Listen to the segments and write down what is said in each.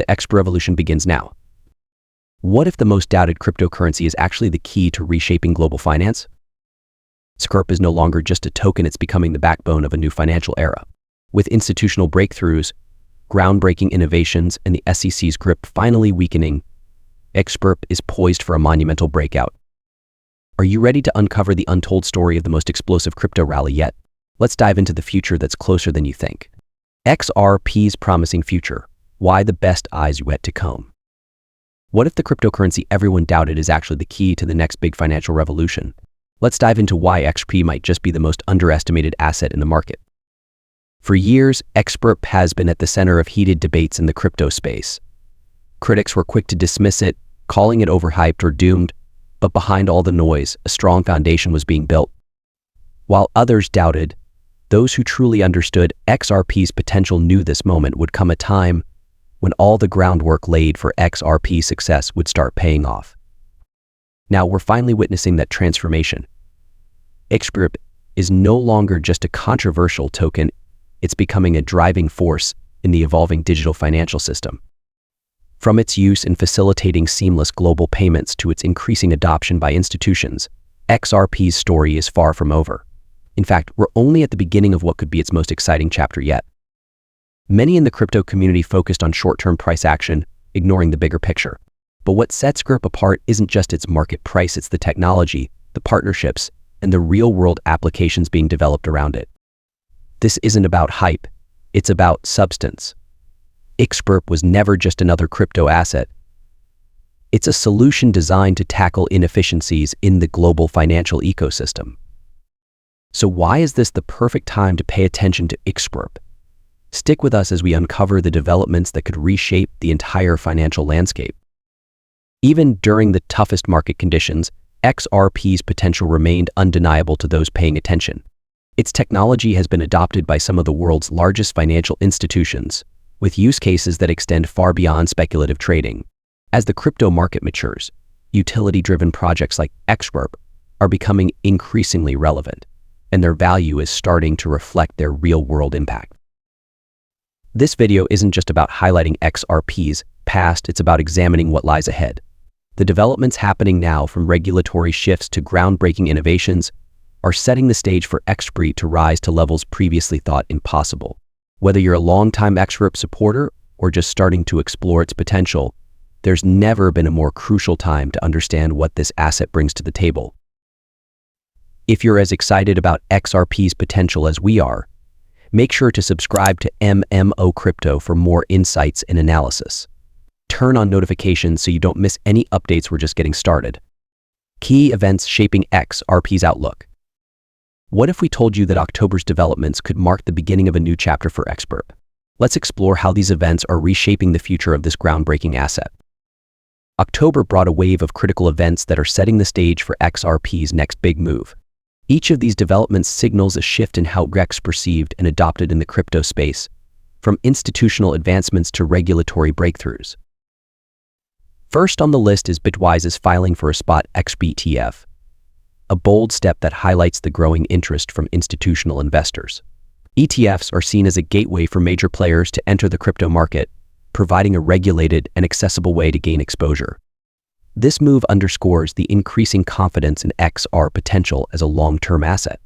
the XRP revolution begins now. What if the most doubted cryptocurrency is actually the key to reshaping global finance? XRP is no longer just a token, it's becoming the backbone of a new financial era. With institutional breakthroughs, groundbreaking innovations, and the SEC's grip finally weakening, XRP is poised for a monumental breakout. Are you ready to uncover the untold story of the most explosive crypto rally yet? Let's dive into the future that's closer than you think. XRP's promising future. Why the best eyes yet to come? What if the cryptocurrency everyone doubted is actually the key to the next big financial revolution? Let's dive into why XRP might just be the most underestimated asset in the market. For years, XRP has been at the center of heated debates in the crypto space. Critics were quick to dismiss it, calling it overhyped or doomed, but behind all the noise, a strong foundation was being built. While others doubted, those who truly understood XRP's potential knew this moment would come, a time when all the groundwork laid for XRP's success would start paying off. Now we're finally witnessing that transformation. XRP is no longer just a controversial token, it's becoming a driving force in the evolving digital financial system. From its use in facilitating seamless global payments to its increasing adoption by institutions, XRP's story is far from over. In fact, we're only at the beginning of what could be its most exciting chapter yet. Many in the crypto community focused on short-term price action, ignoring the bigger picture. But what sets XRP apart isn't just its market price, it's the technology, the partnerships, and the real-world applications being developed around it. This isn't about hype, it's about substance. XRP was never just another crypto asset. It's a solution designed to tackle inefficiencies in the global financial ecosystem. So why is this the perfect time to pay attention to XRP? Stick with us as we uncover the developments that could reshape the entire financial landscape. Even during the toughest market conditions, XRP's potential remained undeniable to those paying attention. Its technology has been adopted by some of the world's largest financial institutions, with use cases that extend far beyond speculative trading. As the crypto market matures, utility-driven projects like XRP are becoming increasingly relevant, and their value is starting to reflect their real-world impact. This video isn't just about highlighting XRP's past, it's about examining what lies ahead. The developments happening now, from regulatory shifts to groundbreaking innovations, are setting the stage for XRP to rise to levels previously thought impossible. Whether you're a longtime XRP supporter or just starting to explore its potential, there's never been a more crucial time to understand what this asset brings to the table. If you're as excited about XRP's potential as we are, make sure to subscribe to MMO Crypto for more insights and analysis. Turn on notifications so you don't miss any updates. We're just getting started. Key events shaping XRP's outlook. What if we told you that October's developments could mark the beginning of a new chapter for XRP? Let's explore how these events are reshaping the future of this groundbreaking asset. October brought a wave of critical events that are setting the stage for XRP's next big move. Each of these developments signals a shift in how XRP is perceived and adopted in the crypto space, from institutional advancements to regulatory breakthroughs. First on the list is Bitwise's filing for a spot XRP ETF, a bold step that highlights the growing interest from institutional investors. ETFs are seen as a gateway for major players to enter the crypto market, providing a regulated and accessible way to gain exposure. This move underscores the increasing confidence in XR potential as a long-term asset.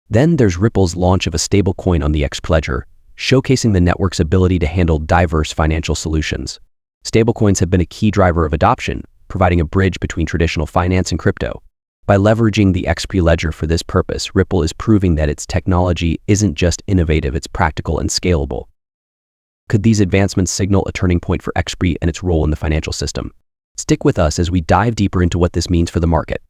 Then there's Ripple's launch of a stablecoin on the XRP ledger, showcasing the network's ability to handle diverse financial solutions. Stablecoins have been a key driver of adoption, providing a bridge between traditional finance and crypto. By leveraging the XRP ledger for this purpose, Ripple is proving that its technology isn't just innovative, it's practical and scalable. Could these advancements signal a turning point for XRP and its role in the financial system? Stick with us as we dive deeper into what this means for the market.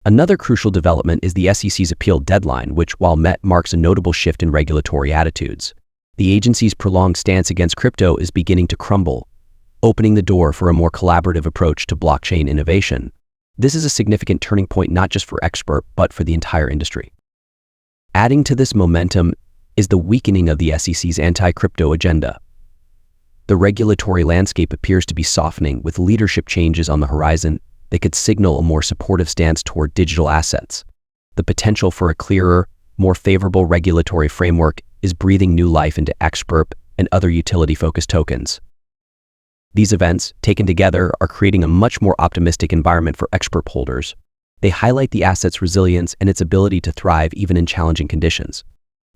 Another crucial development is the SEC's appeal deadline, which, while met, marks a notable shift in regulatory attitudes. The agency's prolonged stance against crypto is beginning to crumble, opening the door for a more collaborative approach to blockchain innovation. This is a significant turning point not just for XRP, but for the entire industry. Adding to this momentum is the weakening of the SEC's anti-crypto agenda. The regulatory landscape appears to be softening, with leadership changes on the horizon that could signal a more supportive stance toward digital assets. The potential for a clearer, more favorable regulatory framework is breathing new life into XRP and other utility-focused tokens. These events, taken together, are creating a much more optimistic environment for XRP holders. They highlight the asset's resilience and its ability to thrive even in challenging conditions.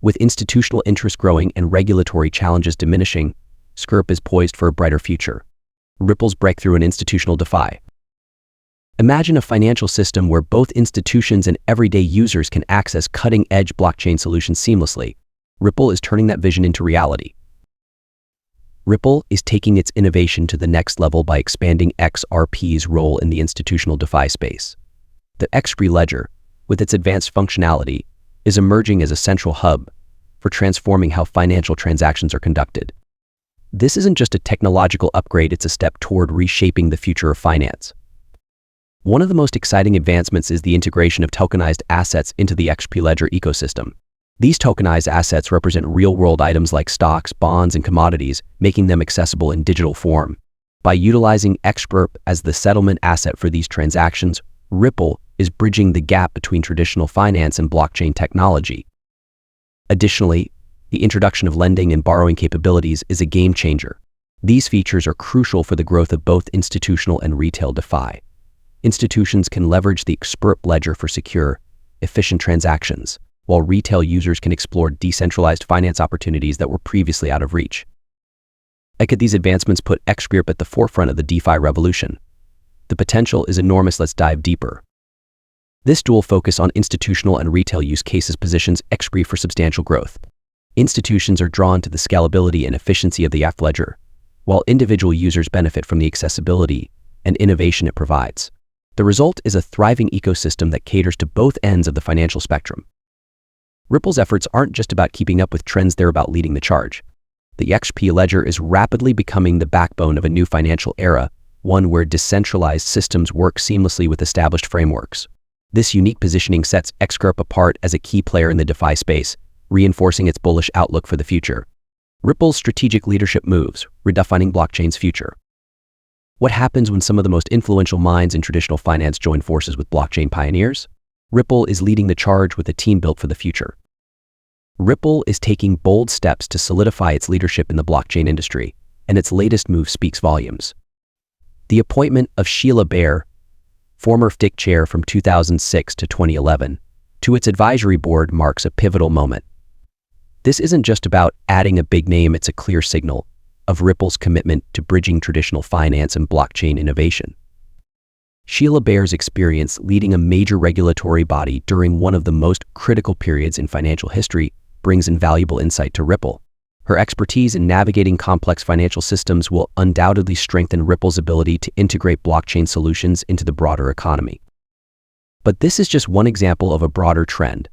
With institutional interest growing and regulatory challenges diminishing, XRP is poised for a brighter future. Ripple's breakthrough in institutional DeFi. Imagine a financial system where both institutions and everyday users can access cutting-edge blockchain solutions seamlessly. Ripple is turning that vision into reality. Ripple is taking its innovation to the next level by expanding XRP's role in the institutional DeFi space. The XRP ledger, with its advanced functionality, is emerging as a central hub for transforming how financial transactions are conducted. This isn't just a technological upgrade, it's a step toward reshaping the future of finance. One of the most exciting advancements is the integration of tokenized assets into the XRP ledger ecosystem. These tokenized assets represent real-world items like stocks, bonds, and commodities, making them accessible in digital form. By utilizing XRP as the settlement asset for these transactions, Ripple is bridging the gap between traditional finance and blockchain technology. Additionally, the introduction of lending and borrowing capabilities is a game changer. These features are crucial for the growth of both institutional and retail DeFi. Institutions can leverage the XRP ledger for secure, efficient transactions, while retail users can explore decentralized finance opportunities that were previously out of reach. These advancements put XRP at the forefront of the DeFi revolution. The potential is enormous. Let's dive deeper. This dual focus on institutional and retail use cases positions XRP for substantial growth. Institutions are drawn to the scalability and efficiency of the XRP ledger, while individual users benefit from the accessibility and innovation it provides. The result is a thriving ecosystem that caters to both ends of the financial spectrum. Ripple's efforts aren't just about keeping up with trends, they're about leading the charge. The XRP ledger is rapidly becoming the backbone of a new financial era, one where decentralized systems work seamlessly with established frameworks. This unique positioning sets XRP apart as a key player in the DeFi space, reinforcing its bullish outlook for the future. Ripple's strategic leadership moves, redefining blockchain's future. What happens when some of the most influential minds in traditional finance join forces with blockchain pioneers? Ripple is leading the charge with a team built for the future. Ripple is taking bold steps to solidify its leadership in the blockchain industry, and its latest move speaks volumes. The appointment of Sheila Bair, former FDIC chair from 2006 to 2011, to its advisory board marks a pivotal moment. This isn't just about adding a big name, it's a clear signal of Ripple's commitment to bridging traditional finance and blockchain innovation. Sheila Bair's experience leading a major regulatory body during one of the most critical periods in financial history brings invaluable insight to Ripple. Her expertise in navigating complex financial systems will undoubtedly strengthen Ripple's ability to integrate blockchain solutions into the broader economy. But this is just one example of a broader trend.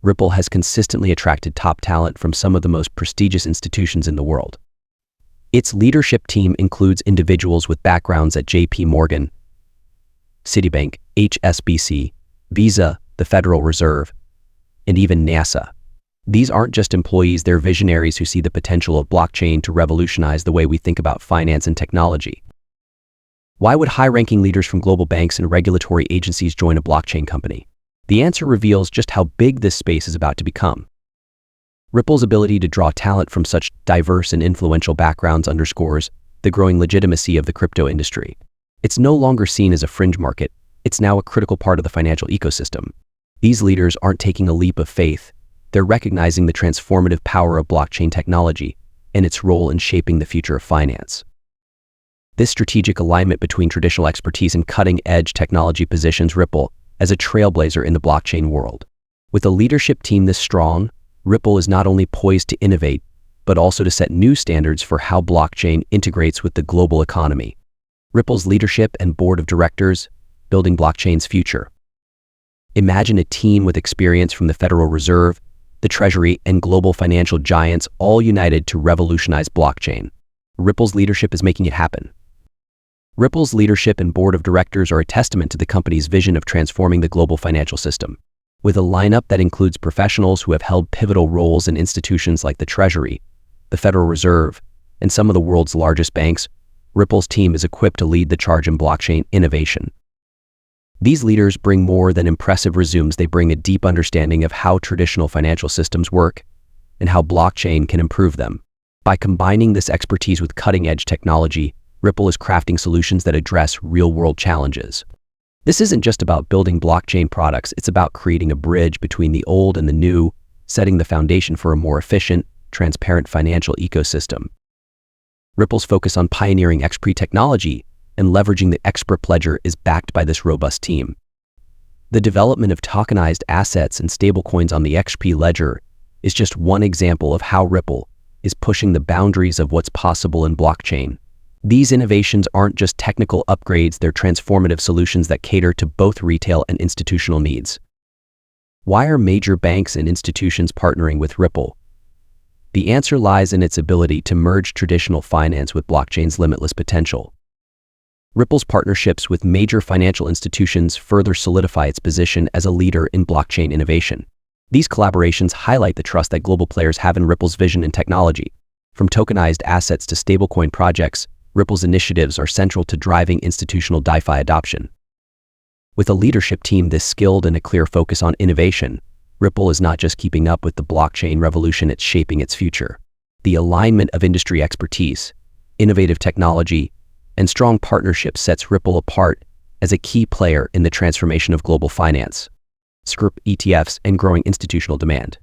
Ripple has consistently attracted top talent from some of the most prestigious institutions in the world. Its leadership team includes individuals with backgrounds at JP Morgan, Citibank, HSBC, Visa, the Federal Reserve, and even NASA. These aren't just employees, they're visionaries who see the potential of blockchain to revolutionize the way we think about finance and technology. Why would high-ranking leaders from global banks and regulatory agencies join a blockchain company? The answer reveals just how big this space is about to become. Ripple's ability to draw talent from such diverse and influential backgrounds underscores the growing legitimacy of the crypto industry. It's no longer seen as a fringe market, it's now a critical part of the financial ecosystem. These leaders aren't taking a leap of faith, they're recognizing the transformative power of blockchain technology and its role in shaping the future of finance. This strategic alignment between traditional expertise and cutting-edge technology positions Ripple as a trailblazer in the blockchain world. With a leadership team this strong, Ripple is not only poised to innovate, but also to set new standards for how blockchain integrates with the global economy. Ripple's leadership and board of directors building blockchain's future. Imagine a team with experience from the Federal Reserve, the Treasury, and global financial giants all united to revolutionize blockchain. Ripple's leadership is making it happen. Ripple's leadership and board of directors are a testament to the company's vision of transforming the global financial system. With a lineup that includes professionals who have held pivotal roles in institutions like the Treasury, the Federal Reserve, and some of the world's largest banks, Ripple's team is equipped to lead the charge in blockchain innovation. These leaders bring more than impressive resumes, they bring a deep understanding of how traditional financial systems work and how blockchain can improve them. By combining this expertise with cutting-edge technology, Ripple is crafting solutions that address real-world challenges. This isn't just about building blockchain products, it's about creating a bridge between the old and the new, setting the foundation for a more efficient, transparent financial ecosystem. Ripple's focus on pioneering XRP technology and leveraging the XRP ledger is backed by this robust team. The development of tokenized assets and stablecoins on the XRP ledger is just one example of how Ripple is pushing the boundaries of what's possible in blockchain. These innovations aren't just technical upgrades, they're transformative solutions that cater to both retail and institutional needs. Why are major banks and institutions partnering with Ripple? The answer lies in its ability to merge traditional finance with blockchain's limitless potential. Ripple's partnerships with major financial institutions further solidify its position as a leader in blockchain innovation. These collaborations highlight the trust that global players have in Ripple's vision and technology. From tokenized assets to stablecoin projects, Ripple's initiatives are central to driving institutional DeFi adoption. With a leadership team this skilled and a clear focus on innovation, Ripple is not just keeping up with the blockchain revolution, it's shaping its future. The alignment of industry expertise, innovative technology, and strong partnerships sets Ripple apart as a key player in the transformation of global finance, XRP ETFs, and growing institutional demand.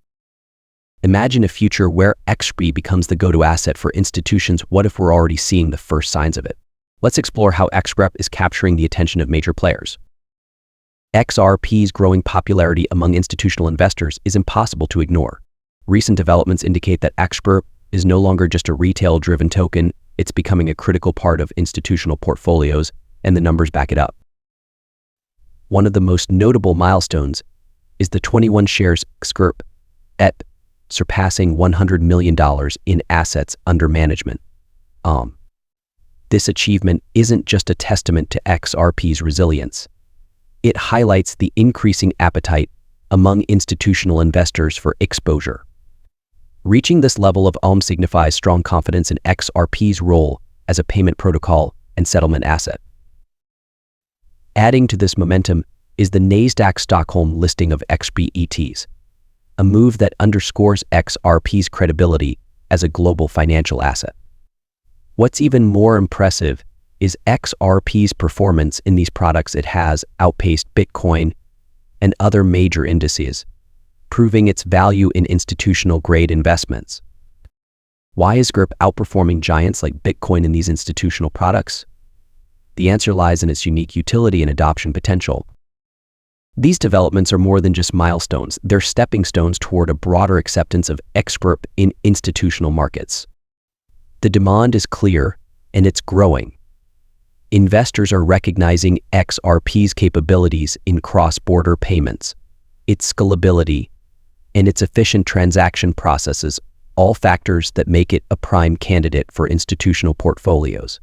Imagine a future where XRP becomes the go-to asset for institutions. What if we're already seeing the first signs of it? Let's explore how XRP is capturing the attention of major players. XRP's growing popularity among institutional investors is impossible to ignore. Recent developments indicate that XRP is no longer just a retail-driven token, it's becoming a critical part of institutional portfolios, and the numbers back it up. One of the most notable milestones is the 21 shares XRP EP, surpassing $100 million in assets under management. This achievement isn't just a testament to XRP's resilience. It highlights the increasing appetite among institutional investors for exposure. Reaching this level of signifies strong confidence in XRP's role as a payment protocol and settlement asset. Adding to this momentum is the Nasdaq Stockholm listing of XRP ETs, a move that underscores XRP's credibility as a global financial asset. What's even more impressive is XRP's performance in these products. It has outpaced Bitcoin and other major indices, proving its value in institutional-grade investments. Why is XRP outperforming giants like Bitcoin in these institutional products? The answer lies in its unique utility and adoption potential. These developments are more than just milestones, they're stepping stones toward a broader acceptance of XRP in institutional markets. The demand is clear, and it's growing. Investors are recognizing XRP's capabilities in cross-border payments, its scalability, and its efficient transaction processes, all factors that make it a prime candidate for institutional portfolios.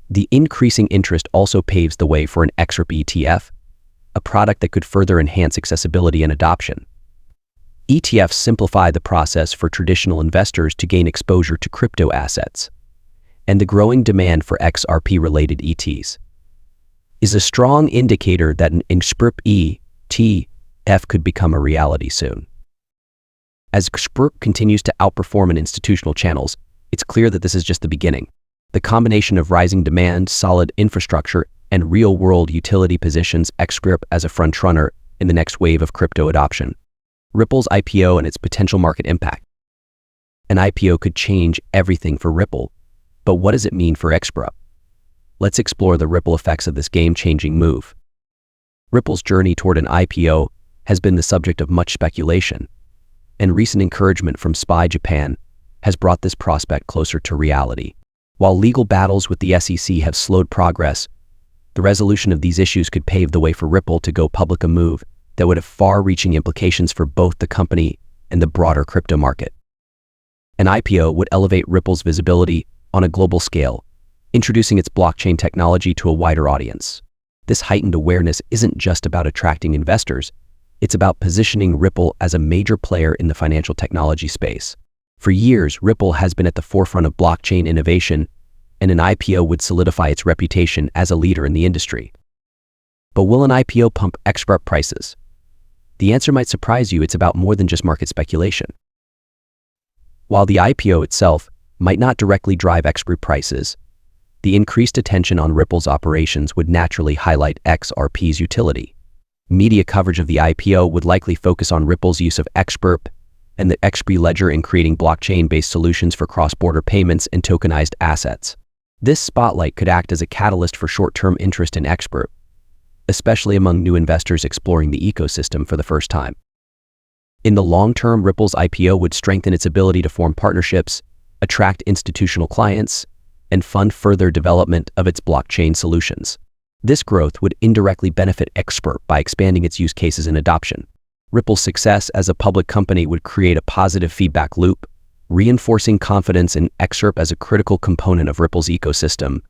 The increasing interest also paves the way for an XRP ETF, a product that could further enhance accessibility and adoption. ETFs simplify the process for traditional investors to gain exposure to crypto assets, and the growing demand for XRP-related ETs is a strong indicator that an XRP ETF could become a reality soon. As XRP continues to outperform in institutional channels, it's clear that this is just the beginning. The combination of rising demand, solid infrastructure, and real-world utility positions XRP as a frontrunner in the next wave of crypto adoption. Ripple's IPO and its potential market impact. An IPO could change everything for Ripple, but what does it mean for XRP? Let's explore the ripple effects of this game-changing move. Ripple's journey toward an IPO has been the subject of much speculation, and recent encouragement from SPY Japan has brought this prospect closer to reality. While legal battles with the SEC have slowed progress, the resolution of these issues could pave the way for Ripple to go public, a move that would have far-reaching implications for both the company and the broader crypto market. An IPO would elevate Ripple's visibility on a global scale, introducing its blockchain technology to a wider audience. This heightened awareness isn't just about attracting investors, it's about positioning Ripple as a major player in the financial technology space. For years, Ripple has been at the forefront of blockchain innovation, and an IPO would solidify its reputation as a leader in the industry. But will an IPO pump XRP prices? The answer might surprise you. It's about more than just market speculation. While the IPO itself might not directly drive XRP prices, The increased attention on Ripple's operations would naturally highlight XRP's utility. Media coverage of the IPO would likely focus on Ripple's use of XRP and the XRP ledger in creating blockchain-based solutions for cross-border payments and tokenized assets. This spotlight could act as a catalyst for short-term interest in XRP, especially among new investors exploring the ecosystem for the first time. In the long term, Ripple's IPO would strengthen its ability to form partnerships, attract institutional clients, and fund further development of its blockchain solutions. This growth would indirectly benefit XRP by expanding its use cases and adoption. Ripple's success as a public company would create a positive feedback loop, reinforcing confidence in XRP as a critical component of Ripple's ecosystem.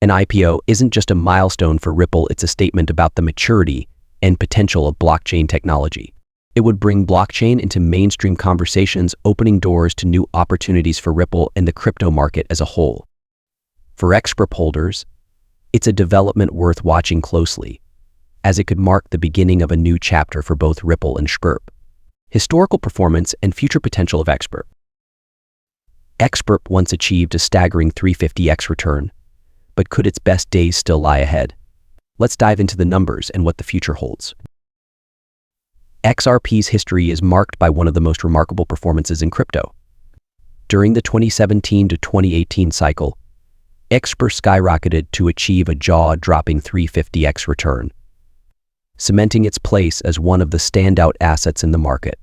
An IPO isn't just a milestone for Ripple, it's a statement about the maturity and potential of blockchain technology. It would bring blockchain into mainstream conversations, opening doors to new opportunities for Ripple and the crypto market as a whole. For XRP holders, it's a development worth watching closely, as it could mark the beginning of a new chapter for both Ripple and XRP. Historical performance and future potential of XRP. XRP once achieved a staggering 350x return, but could its best days still lie ahead? Let's dive into the numbers and what the future holds. XRP's history is marked by one of the most remarkable performances in crypto. During the 2017 to 2018 cycle, XRP skyrocketed to achieve a jaw-dropping 350x return, cementing its place as one of the standout assets in the market.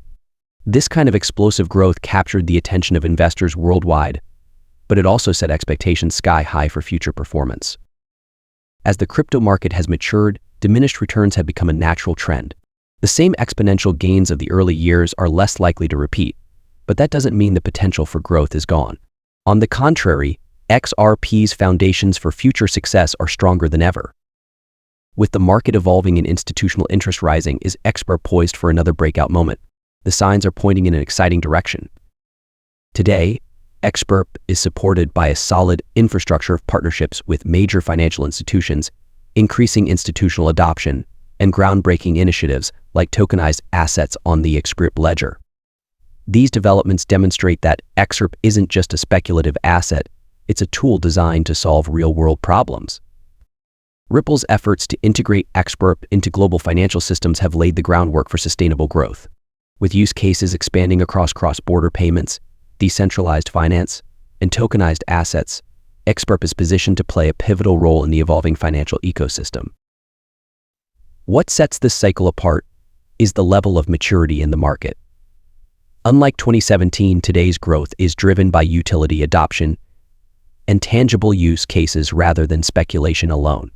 This kind of explosive growth captured the attention of investors worldwide, but it also set expectations sky-high for future performance. As the crypto market has matured, diminished returns have become a natural trend. The same exponential gains of the early years are less likely to repeat, but that doesn't mean the potential for growth is gone. On the contrary, XRP's foundations for future success are stronger than ever. With the market evolving and institutional interest rising, is XRP poised for another breakout moment? The signs are pointing in an exciting direction. Today, XRP is supported by a solid infrastructure of partnerships with major financial institutions, increasing institutional adoption, and groundbreaking initiatives like tokenized assets on the XRP ledger. These developments demonstrate that XRP isn't just a speculative asset, it's a tool designed to solve real-world problems. Ripple's efforts to integrate XRP into global financial systems have laid the groundwork for sustainable growth. With use cases expanding across cross-border payments, decentralized finance, and tokenized assets, XRP is positioned to play a pivotal role in the evolving financial ecosystem. What sets this cycle apart is the level of maturity in the market. Unlike 2017, today's growth is driven by utility adoption and tangible use cases rather than speculation alone.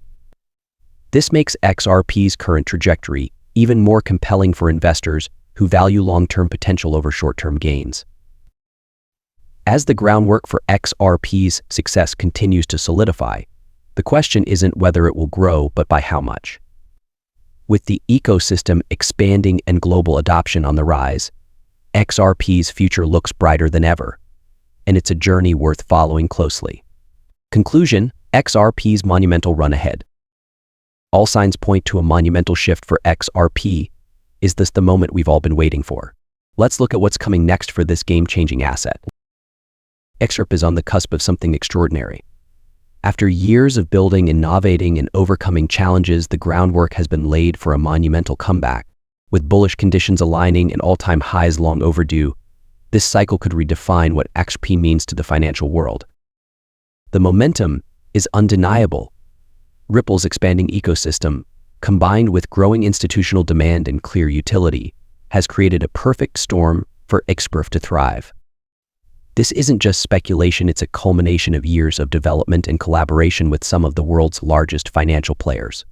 This makes XRP's current trajectory even more compelling for investors who value long-term potential over short-term gains. As the groundwork for XRP's success continues to solidify, the question isn't whether it will grow, but by how much. With the ecosystem expanding and global adoption on the rise, XRP's future looks brighter than ever, and it's a journey worth following closely. Conclusion: XRP's monumental run ahead. All signs point to a monumental shift for XRP. Is this the moment we've all been waiting for? Let's look at what's coming next for this game-changing asset. XRP is on the cusp of something extraordinary. After years of building, innovating, and overcoming challenges, the groundwork has been laid for a monumental comeback. With bullish conditions aligning and all-time highs long overdue, this cycle could redefine what XRP means to the financial world. The momentum is undeniable. Ripple's expanding ecosystem, combined with growing institutional demand and clear utility, has created a perfect storm for XRP to thrive. This isn't just speculation, it's a culmination of years of development and collaboration with some of the world's largest financial players.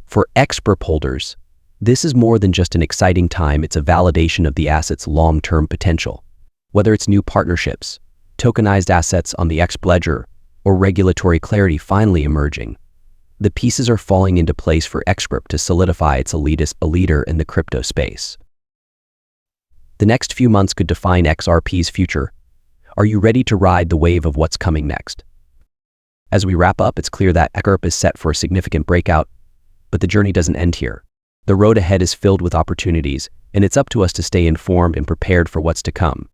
For XRP holders, this is more than just an exciting time, it's a validation of the asset's long-term potential. Whether it's new partnerships, tokenized assets on the XRP ledger, or regulatory clarity finally emerging, the pieces are falling into place for XRP to solidify its a leader in the crypto space. The next few months could define XRP's future. Are you ready to ride the wave of what's coming next? As we wrap up, it's clear that XRP is set for a significant breakout, but the journey doesn't end here. The road ahead is filled with opportunities, and it's up to us to stay informed and prepared for what's to come.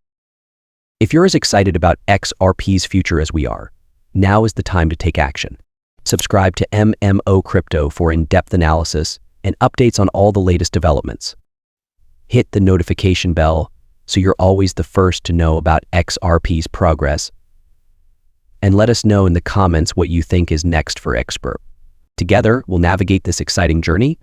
If you're as excited about XRP's future as we are, Now is the time to take action. Subscribe to MMO Crypto for in-depth analysis and updates on all the latest developments. Hit the notification bell so you're always the first to know about XRP's progress. And let us know in the comments what you think is next for XRP. Together, we'll navigate this exciting journey